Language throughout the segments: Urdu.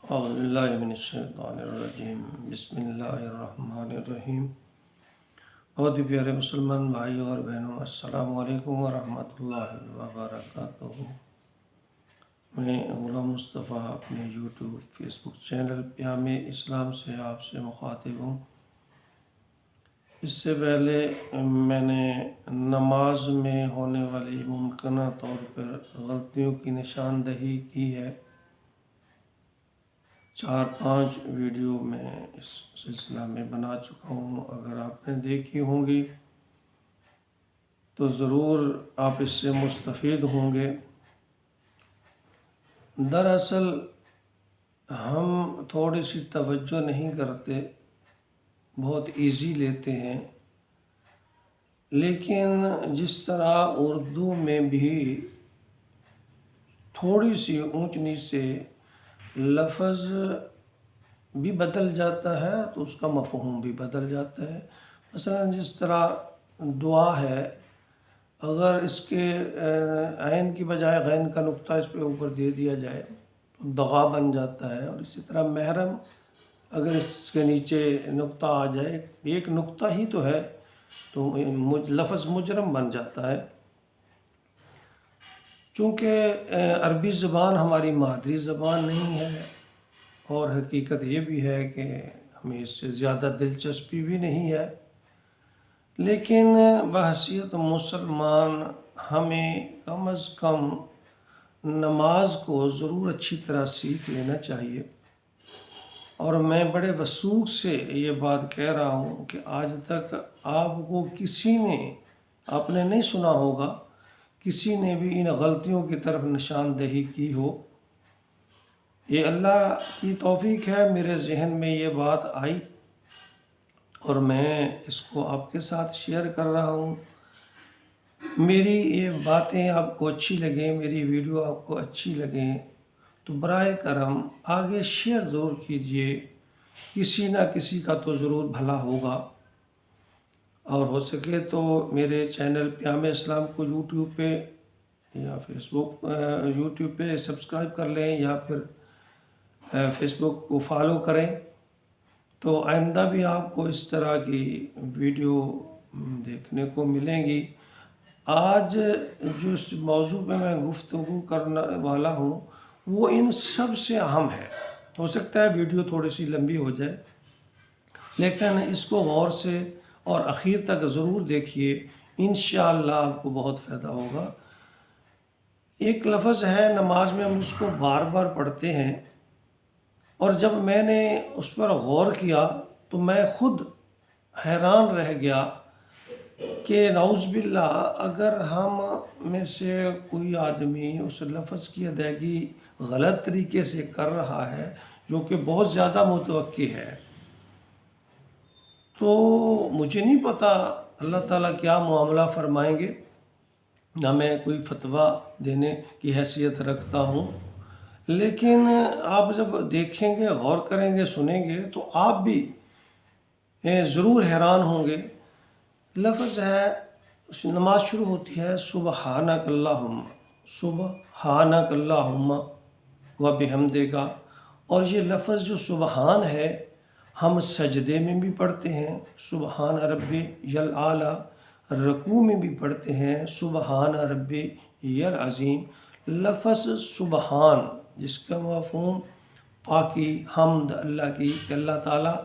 اعوذ باللہ من الشیطان الرجیم، بسم اللہ الرحمن الرحیم۔ بہت ہی پیارے مسلمان بھائیوں اور بہنوں، السلام علیکم ورحمۃ اللہ وبرکاتہ۔ میں غلام مصطفیٰ اپنے یوٹیوب فیس بک چینل پیام اسلام سے آپ سے مخاطب ہوں۔ اس سے پہلے میں نے نماز میں ہونے والی ممکنہ طور پر غلطیوں کی نشاندہی کی ہے۔ 4-5 ویڈیو میں اس سلسلہ میں بنا چکا ہوں، اگر آپ نے دیکھی ہوں گی تو ضرور آپ اس سے مستفید ہوں گے۔ دراصل ہم تھوڑی سی توجہ نہیں کرتے، بہت ایزی لیتے ہیں، لیکن جس طرح اردو میں بھی تھوڑی سی اونچ نیچ سے لفظ بھی بدل جاتا ہے تو اس کا مفہوم بھی بدل جاتا ہے۔ مثلا جس طرح دعا ہے، اگر اس کے عین کی بجائے غین کا نقطہ اس پہ اوپر دے دیا جائے تو دغا بن جاتا ہے، اور اسی طرح محرم اگر اس کے نیچے نقطہ آ جائے، ایک نقطہ ہی تو ہے تو لفظ مجرم بن جاتا ہے۔ چونکہ عربی زبان ہماری مادری زبان نہیں ہے، اور حقیقت یہ بھی ہے کہ ہمیں اس سے زیادہ دلچسپی بھی نہیں ہے، لیکن بحیثیت مسلمان ہمیں کم از کم نماز کو ضرور اچھی طرح سیکھ لینا چاہیے۔ اور میں بڑے وثوق سے یہ بات کہہ رہا ہوں کہ آج تک آپ کو کسی نے، آپ نے نہیں سنا ہوگا کسی نے بھی ان غلطیوں کی طرف نشاندہی کی ہو۔ یہ اللہ کی توفیق ہے، میرے ذہن میں یہ بات آئی اور میں اس کو آپ کے ساتھ شیئر کر رہا ہوں۔ میری یہ باتیں آپ کو اچھی لگیں، میری ویڈیو آپ کو اچھی لگیں تو برائے کرم آگے شیئر ضرور کیجئے، کسی نہ کسی کا تو ضرور بھلا ہوگا۔ اور ہو سکے تو میرے چینل پیام اسلام کو یوٹیوب پہ یا فیس بک یوٹیوب پہ سبسکرائب کر لیں، یا پھر فیس بک کو فالو کریں، تو آئندہ بھی آپ کو اس طرح کی ویڈیو دیکھنے کو ملیں گی۔ آج جو اس موضوع پہ میں گفتگو کرنے والا ہوں وہ ان سب سے اہم ہے۔ ہو سکتا ہے ویڈیو تھوڑی سی لمبی ہو جائے، لیکن اس کو غور سے اور اخیر تک ضرور دیکھیے، انشاءاللہ آپ کو بہت فائدہ ہوگا۔ ایک لفظ ہے نماز میں، ہم اس کو بار بار پڑھتے ہیں، اور جب میں نے اس پر غور کیا تو میں خود حیران رہ گیا کہ نعوذ باللہ اگر ہم میں سے کوئی آدمی اس لفظ کی ادائیگی غلط طریقے سے کر رہا ہے، جو کہ بہت زیادہ متوقع ہے، تو مجھے نہیں پتا اللہ تعالیٰ کیا معاملہ فرمائیں گے، نہ میں کوئی فتویٰ دینے کی حیثیت رکھتا ہوں، لیکن آپ جب دیکھیں گے، غور کریں گے، سنیں گے تو آپ بھی ضرور حیران ہوں گے۔ لفظ ہے، نماز شروع ہوتی ہے سبحانک اللہم، سبحانک اللہم و بحمدک، اور یہ لفظ جو سبحان ہے ہم سجدے میں بھی پڑھتے ہیں سبحان ربی الاعلیٰ، رکوع میں بھی پڑھتے ہیں سبحان ربی العظیم۔ لفظ سبحان جس کا مفہوم پاکی، حمد اللہ کی، کہ اللہ تعالیٰ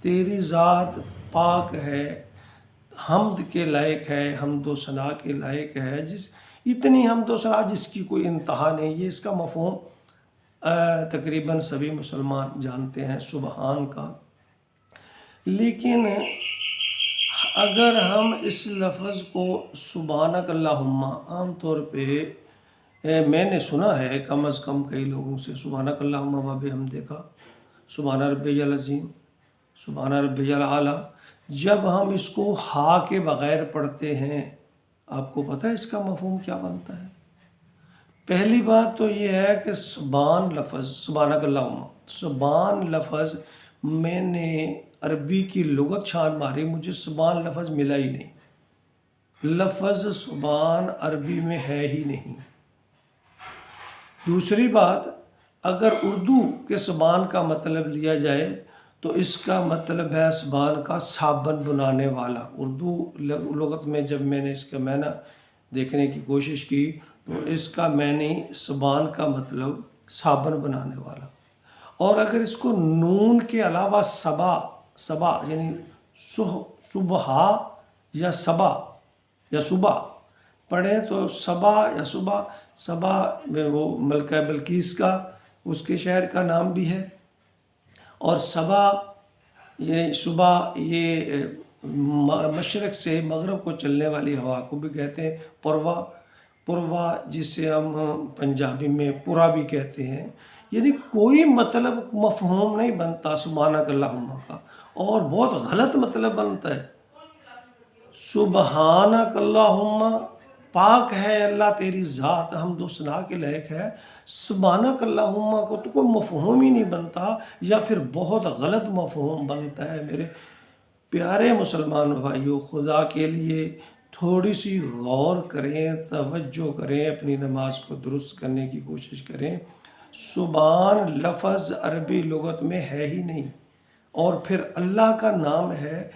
تیری ذات پاک ہے، حمد کے لائق ہے، حمد و ثنا کے لائق ہے، اتنی حمد و ثنا جس کی کوئی انتہا نہیں۔ یہ اس کا مفہوم تقریباً سبھی مسلمان جانتے ہیں سبحان کا۔ لیکن اگر ہم اس لفظ کو سبحانک اللہم، عام طور پہ میں نے سنا ہے کم از کم کئی لوگوں سے، سبحانک اللہم و بحمدک، سبحان ربی العظیم، سبحان ربی الاعلیٰ، جب ہم اس کو ہا کے بغیر پڑھتے ہیں، آپ کو پتہ ہے اس کا مفہوم کیا بنتا ہے؟ پہلی بات تو یہ ہے کہ سبحان لفظ، سبحانک اللہم، سبحان لفظ، میں نے عربی کی لغت چھان ماری، مجھے سبحان لفظ ملا ہی نہیں۔ لفظ سبحان عربی میں ہے ہی نہیں۔ دوسری بات، اگر اردو کے زبان کا مطلب لیا جائے تو اس کا مطلب ہے زبان کا صابن بنانے والا۔ اردو لغت میں جب میں نے اس کا معنی دیکھنے کی کوشش کی تو اس کا معنی زبان کا مطلب صابن بنانے والا۔ اور اگر اس کو نون کے علاوہ صبا یعنی صبح یا صبح پڑھیں تو صبا یا صبا میں وہ ملکہ بلقیس کا اس کے شہر کا نام بھی ہے۔ اور صبا یہ صبح یہ مشرق سے مغرب کو چلنے والی ہوا کو بھی کہتے ہیں پروا جسے ہم پنجابی میں پورا بھی کہتے ہیں۔ یعنی کوئی مطلب مفہوم نہیں بنتا سبحانک اللہم کا، اور بہت غلط مطلب بنتا ہے۔ سبحانک اللہم، پاک ہے اللہ تیری ذات، حمد و ثنا کے لائق ہے۔ سبحانک اللہم کو تو کوئی مفہوم ہی نہیں بنتا، یا پھر بہت غلط مفہوم بنتا ہے۔ میرے پیارے مسلمان بھائیوں، خدا کے لیے تھوڑی سی غور کریں، توجہ کریں، اپنی نماز کو درست کرنے کی کوشش کریں۔ سبحان لفظ عربی لغت میں ہے ہی نہیں، اور پھر اللہ کا نام ہے،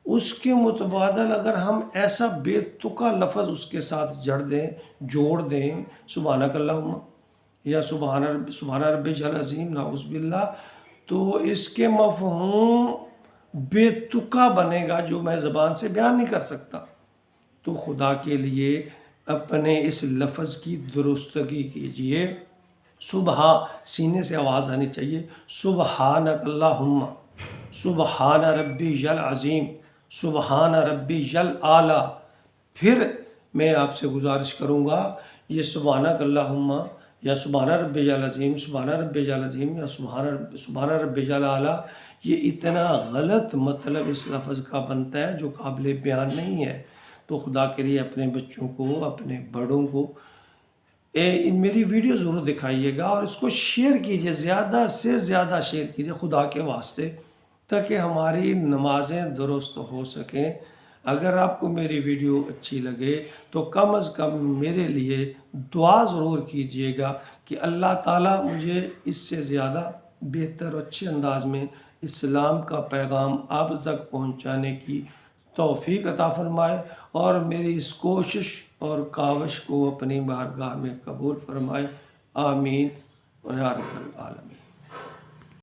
اس کے متبادل اگر ہم ایسا بے تکا لفظ اس کے ساتھ جوڑ دیں سبحانک اللہم یا سبحان ربی العظیم نعوذ باللہ، تو اس کے مفہوم بے تکا بنے گا جو میں زبان سے بیان نہیں کر سکتا۔ تو خدا کے لیے اپنے اس لفظ کی درستگی کیجئے۔ صبح سینے سے آواز آنی چاہیے، سبحانک اللہم، سبحان ربی العظیم، سبحان ربی الاعلی۔ پھر میں آپ سے گزارش کروں گا، یہ سبحانک اللہم یا سبحان ربی العظیم، سبحان ربی العظیم یا سبحان ربی الاعلی، یہ اتنا غلط مطلب اس لفظ کا بنتا ہے جو قابل بیان نہیں ہے۔ تو خدا کے لیے اپنے بچوں کو، اپنے بڑوں کو میری ویڈیو ضرور دکھائیے گا، اور اس کو شیئر کیجئے، زیادہ سے زیادہ شیئر کیجئے خدا کے واسطے، تاکہ ہماری نمازیں درست ہو سکیں۔ اگر آپ کو میری ویڈیو اچھی لگے تو کم از کم میرے لیے دعا ضرور کیجئے گا کہ اللہ تعالیٰ مجھے اس سے زیادہ بہتر اور اچھے انداز میں اسلام کا پیغام آپ تک پہنچانے کی توفیق عطا فرمائے، اور میری اس کوشش اور کاوش کو اپنی بارگاہ میں قبول فرمائے۔ آمین یا رب العالمین۔